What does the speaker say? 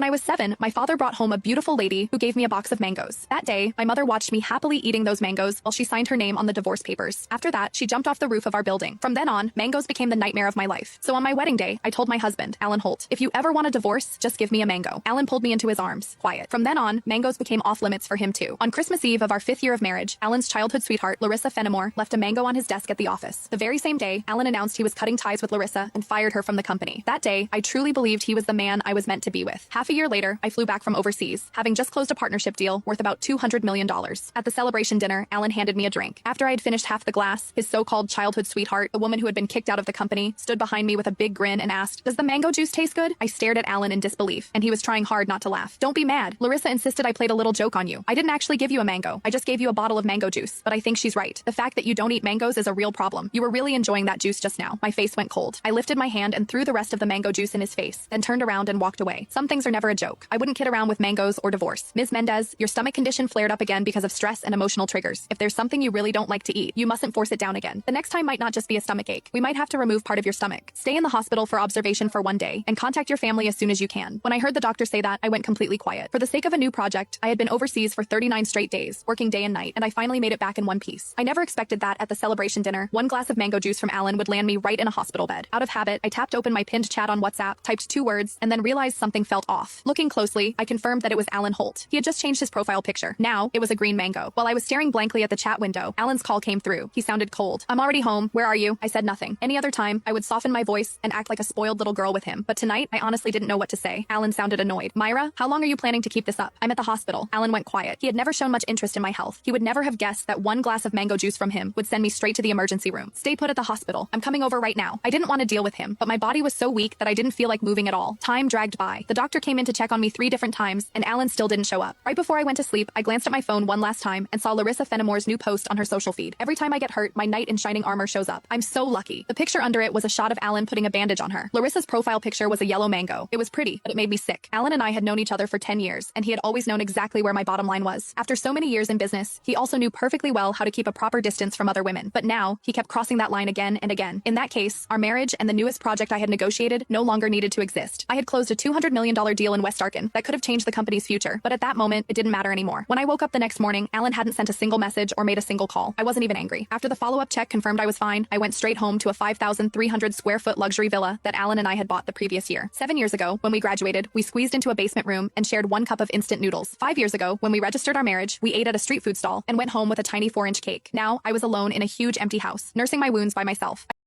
I was 7, my father brought home a beautiful lady who gave me a box of mangoes. That day, my mother watched me happily eating those mangoes while she signed her name on the divorce papers. After that, she jumped off the roof of our building. From then on, mangoes became the nightmare of my life. So on my wedding day, I told my husband, Alan Holt, if you ever want a divorce, just give me a mango. Alan pulled me into his arms, quiet. From then on, mangoes became off limits for him too. On Christmas Eve of our 5th year of marriage, Alan's childhood sweetheart, Larissa Fenimore, left a mango on his desk at the office. The very same day, Alan announced he was cutting ties with Larissa and fired her from the company. That day, I truly believed he was the man I was meant to be with. Half a year later, I flew back from overseas, having just closed a partnership deal worth about $200 million. At the celebration dinner, Alan handed me a drink. After I had finished half the glass, his so-called childhood sweetheart, the woman who had been kicked out of the company, stood behind me with a big grin and asked, "Does the mango juice taste good?" I stared at Alan in disbelief, and he was trying hard not to laugh. "Don't be mad. Larissa insisted I played a little joke on you. I didn't actually give you a mango. I just gave you a bottle of mango juice. But I think she's right. The fact that you don't eat mangoes is a real problem. You were really enjoying that juice just now." My face went cold. I lifted my hand and threw the rest of the mango juice in his face, then turned around and walked away. Some things are never a joke. I wouldn't kid around with mangoes or divorce. Ms. Mendez, your stomach condition flared up again because of stress and emotional triggers. If there's something you really don't like to eat, you mustn't force it down again. The next time might not just be a stomach ache. We might have to remove part of your stomach. Stay in the hospital for observation for 1 day and contact your family as soon as you can. When I heard the doctor say that, I went completely quiet. For the sake of a new project, I had been overseas for 39 straight days, working day and night, and I finally made it back in one piece. I never expected that at the celebration dinner, 1 glass of mango juice from Alan would land me right in a hospital bed. Out of habit, I tapped open my pinned chat on WhatsApp, typed 2 words, and then realized something felt off. Looking closely, I confirmed that it was Alan Holt. He had just changed his profile picture. Now, it was a green mango. While I was staring blankly at the chat window, Alan's call came through. He sounded cold. "I'm already home. Where are you?" I said nothing. Any other time, I would soften my voice and act like a spoiled little girl with him. But tonight, I honestly didn't know what to say. Alan sounded annoyed. "Myra, how long are you planning to keep this up?" "I'm at the hospital." Alan went quiet. He had never shown much interest in my health. He would never have guessed that 1 glass of mango juice from him would send me straight to the emergency room. "Stay put at the hospital. I'm coming over right now." I didn't want to deal with him, but my body was so weak that I didn't feel like moving at all. Time dragged by. The doctor came in to check on me 3 different times, and Alan still didn't show up. Right before I went to sleep, I glanced at my phone one last time and saw Larissa Fenimore's new post on her social feed. Every time I get hurt, my knight in shining armor shows up. I'm so lucky. The picture under it was a shot of Alan putting a bandage on her. Larissa's profile picture was a yellow mango. It was pretty, but it made me sick. Alan and I had known each other for 10 years, and he had always known exactly where my bottom line was. After so many years in business, he also knew perfectly well how to keep a proper distance from other women. But now, he kept crossing that line again and again. In that case, our marriage and the newest project I had negotiated no longer needed to exist. I had closed a $200 million deal in West Arkin that could have changed the company's future, but at that moment, it didn't matter anymore. When I woke up the next morning, Alan hadn't sent a single message or made a single call. I wasn't even angry. After the follow-up check confirmed I was fine, I went straight home to a 5,300 square foot luxury villa that Alan and I had bought the previous year. 7 years ago, when we graduated, we squeezed into a basement room and shared 1 cup of instant noodles. 5 years ago, when we registered our marriage, we ate at a street food stall and went home with a tiny 4-inch cake. Now, I was alone in a huge empty house, nursing my wounds by myself.